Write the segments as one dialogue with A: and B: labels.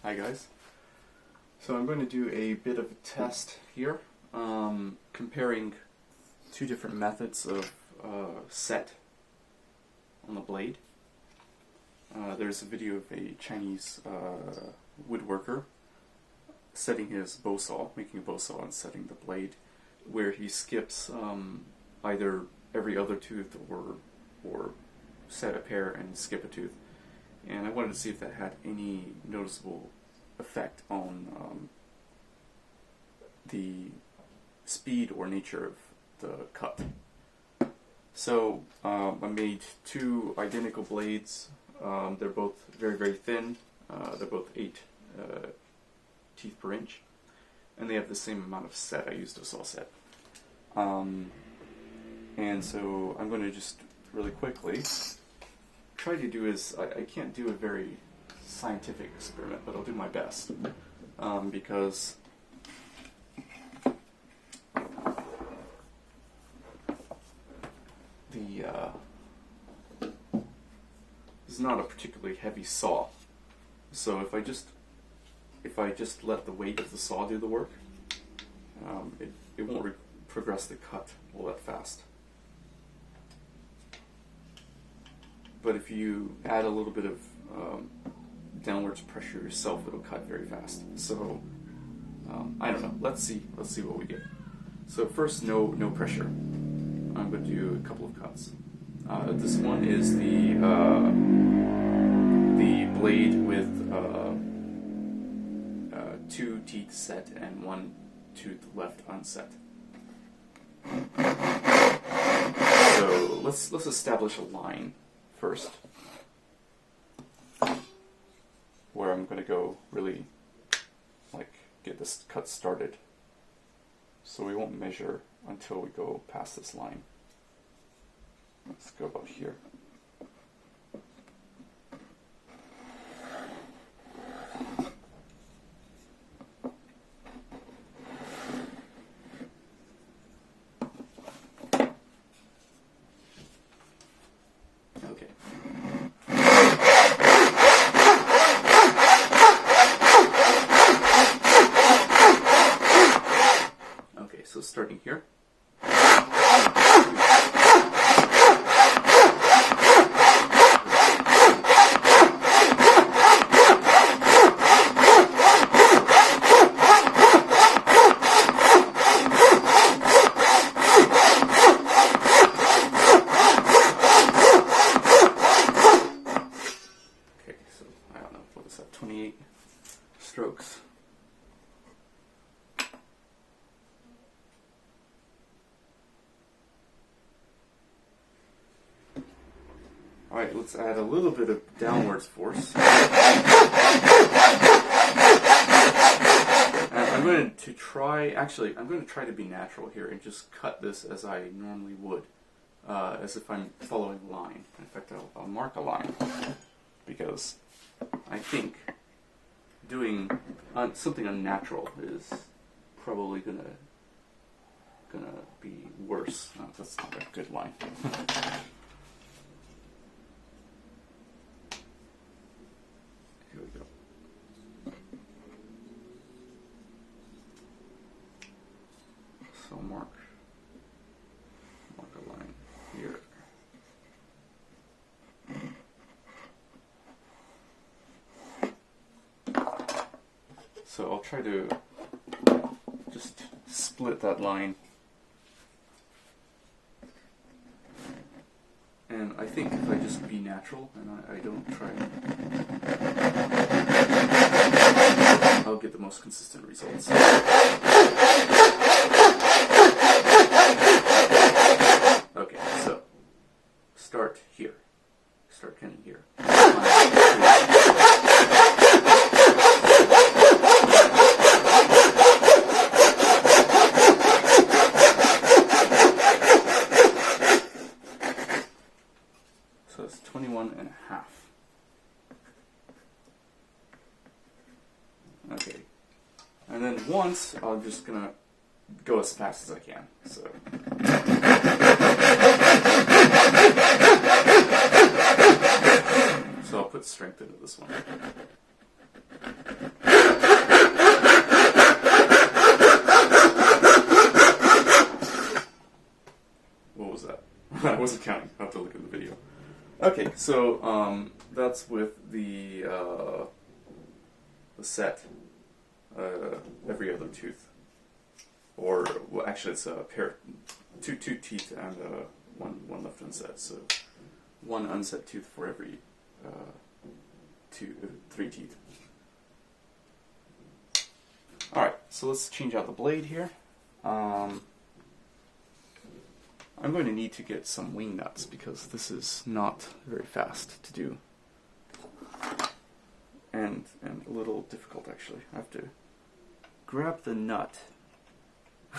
A: Hi guys. So I'm going to do a bit of a test here, comparing two different methods of set on the blade. There's a video of a Chinese woodworker setting his bow saw, making a bow saw and setting the blade, where he skips either every other tooth or set a pair and skip a tooth. And I wanted to see if that had any noticeable effect on the speed or nature of the cut. So I made two identical blades. They're both very, very thin. They're both 8 teeth per inch. And they have the same amount of set. I used a saw set. And so I'm going to just really quickly try to do is, I can't do a very scientific experiment, but I'll do my best, because this is not a particularly heavy saw. So if I just let the weight of the saw do the work, it won't progress the cut all that fast. But if you add a little bit of downwards pressure yourself, it'll cut very fast. So I don't know. Let's see what we get. So first, no pressure. I'm going to do a couple of cuts. This one is the blade with 2 teeth set and 1 tooth left unset. So let's establish a line first, where I'm going to go really get this cut started. So we won't measure until we go past this line. Let's go about here. Okay. Okay, so starting here. Okay, so I don't know, what is that, 28 strokes. Alright, let's add a little bit of downwards force. And I'm going to try to be natural here and just cut this as I normally would, as if I'm following a line. In fact, I'll mark a line, because I think doing something unnatural is probably gonna be worse. No, that's not a good line. Here we go. So mark a line here. So I'll try to just split that line. And I think if I just be natural and I don't try, I'll get the most consistent results. Okay, so start here. Start cutting here. So it's 21 and a half. Okay. And then once, I'm just gonna go as fast as I can. So I'll put strength into this one. I wasn't counting. I'll have to look at the video. Okay, so that's with the set every other tooth, or well, actually it's a pair, two teeth and one left unset. So one unset tooth for every three teeth. All right, so let's change out the blade here. I'm going to need to get some wing nuts because this is not very fast to do. And a little difficult actually. I have to grab the nut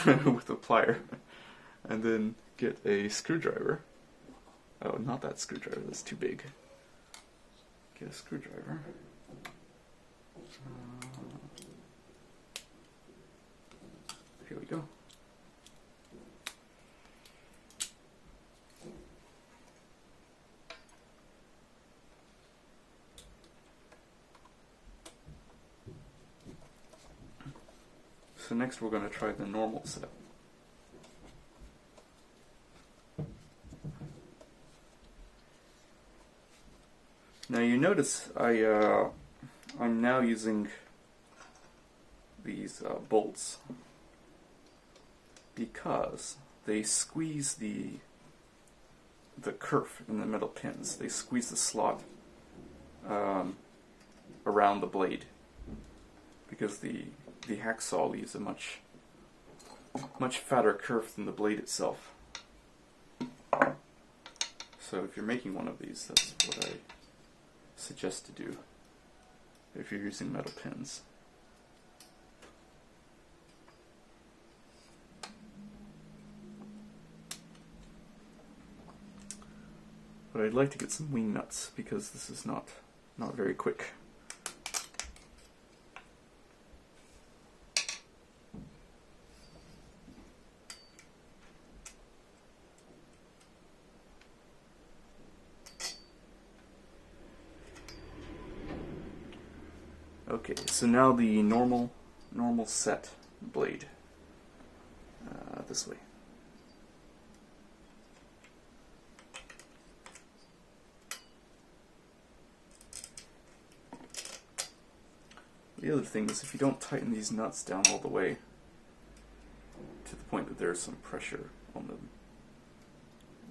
A: with a plier and then get a screwdriver. Oh, not that screwdriver, that's too big. Get a screwdriver. Here we go. So next we're going to try the normal set. Now you notice I'm now using these bolts because they squeeze the kerf in the metal pins. They squeeze the slot around the blade because the hacksaw leaves a much fatter kerf than the blade itself. So if you're making one of these, that's what I suggest to do if you're using metal pins. But I'd like to get some wing nuts because this is not very quick. Okay, so now the normal set blade this way. The other thing is if you don't tighten these nuts down all the way to the point that there's some pressure on them,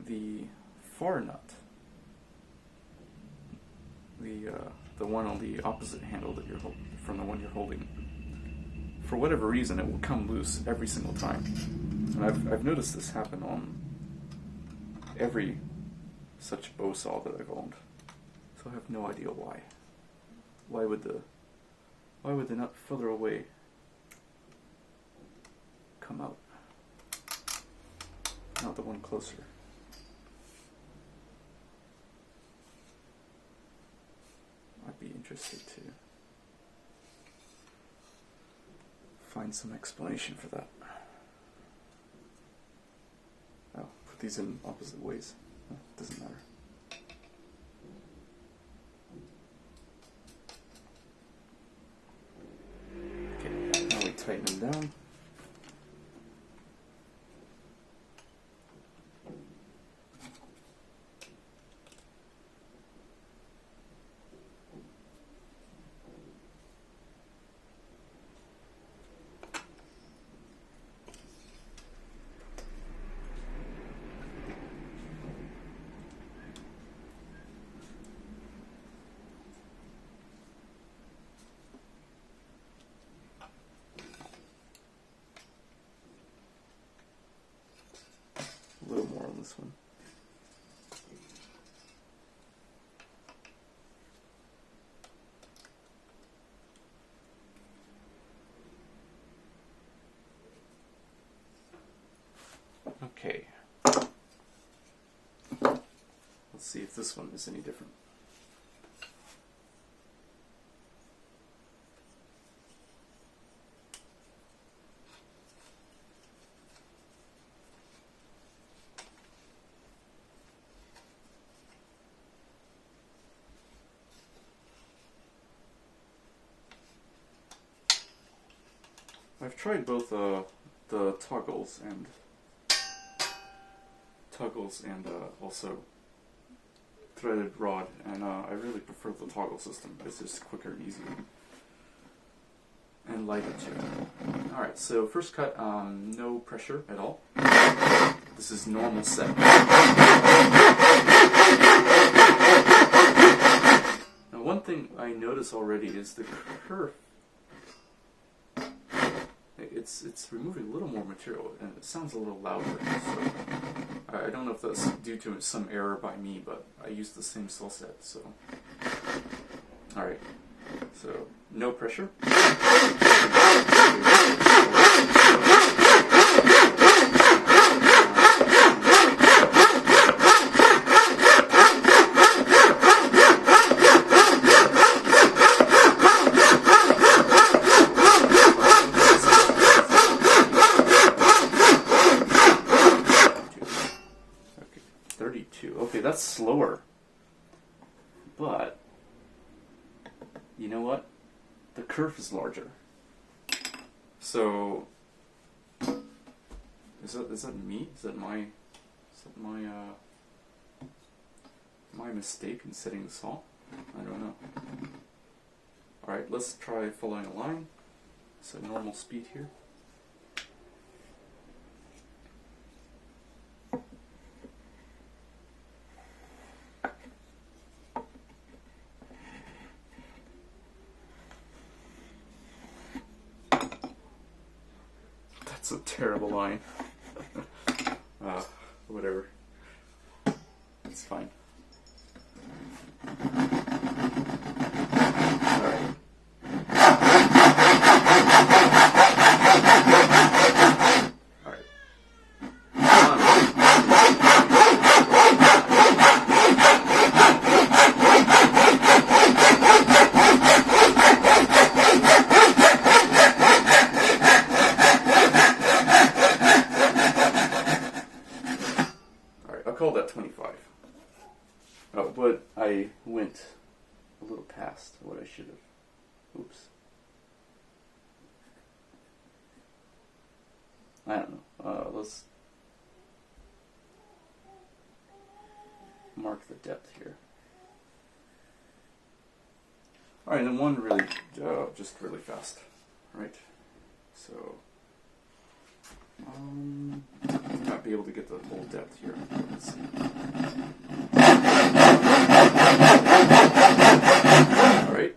A: the far nut, the one on the opposite handle that you're from the one you're holding, for whatever reason, it will come loose every single time. And I've noticed this happen on every such bow saw that I've owned. So I have no idea why. Why would the nut further away come out? Not the one closer. I'd be interested to find some explanation for that. Oh, put these in opposite ways. Doesn't matter. Okay, now we tighten them down. A little more on this one. Okay. Let's see if this one is any different. I've tried both the toggles and toggles and also threaded rod, and I really prefer the toggle system. It's just quicker and easier. And lighter too. Alright, so first cut, no pressure at all. This is normal set. Now one thing I notice already is the kerf. It's removing a little more material, and it sounds a little louder. So I don't know if that's due to some error by me, but I use the same cell set. So alright, so no pressure. Okay, that's slower. But you know what? The kerf is larger. So is that me? Is that my my mistake in setting the saw? I don't know. Alright, let's try following a line. It's a normal speed here. That's a terrible line. Whatever. It's fine. Alright. Alright. I'll call that 25. But I went a little past what I should have. Oops. I don't know. Let's mark the depth here. Alright, and then one really, just really fast. Right? So, not be able to get the whole depth here. Let's see. Alright.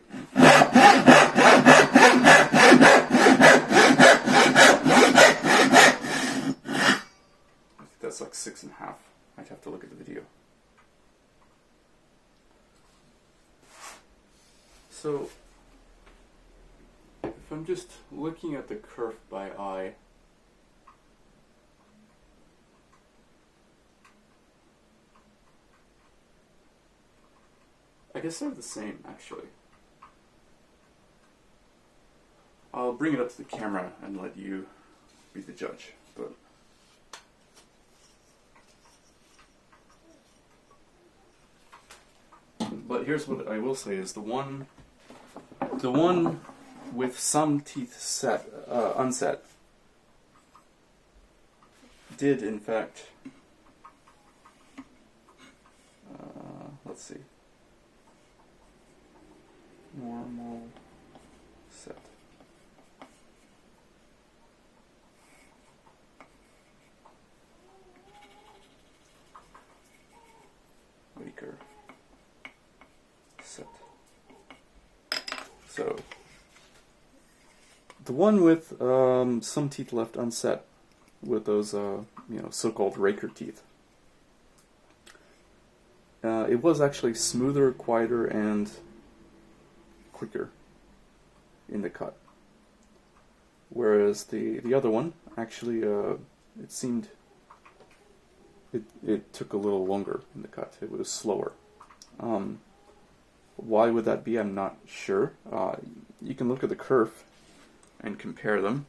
A: I think that's like 6.5. I'd have to look at the video. So, if I'm just looking at the kerf by eye, I guess they're the same, actually. I'll bring it up to the camera and let you be the judge, but here's what I will say is the one with some teeth set, unset, did in fact, let's see, normal set. Raker set. So the one with some teeth left unset, with those so-called raker teeth, it was actually smoother, quieter, and quicker in the cut. Whereas the other one actually it seemed it took a little longer in the cut. It was slower. Why would that be? I'm not sure. You can look at the kerf and compare them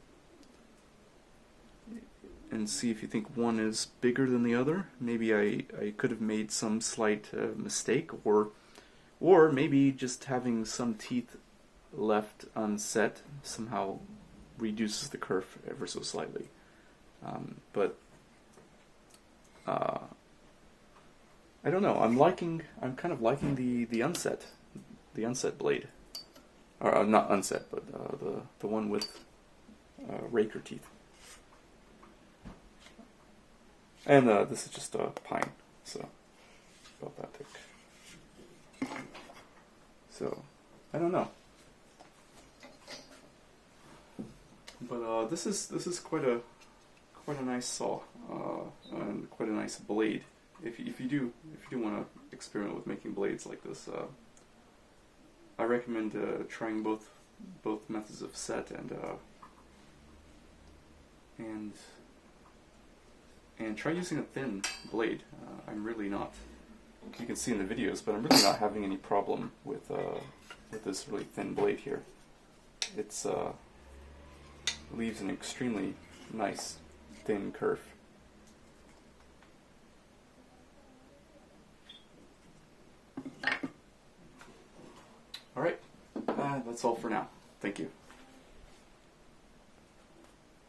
A: and see if you think one is bigger than the other. Maybe I could have made some slight mistake, or maybe just having some teeth left unset somehow reduces the kerf ever so slightly. But I don't know. I'm kind of liking the Unset blade, or not Unset, but the one with raker teeth. And this is just pine, so about that thick. So I don't know, but this is quite a nice saw and quite a nice blade. If you do want to experiment with making blades like this, I recommend trying both methods of set and try using a thin blade. I'm really not. You can see in the videos, but I'm really not having any problem with this really thin blade here. It's leaves an extremely nice thin curve. All right, that's all for now. Thank you.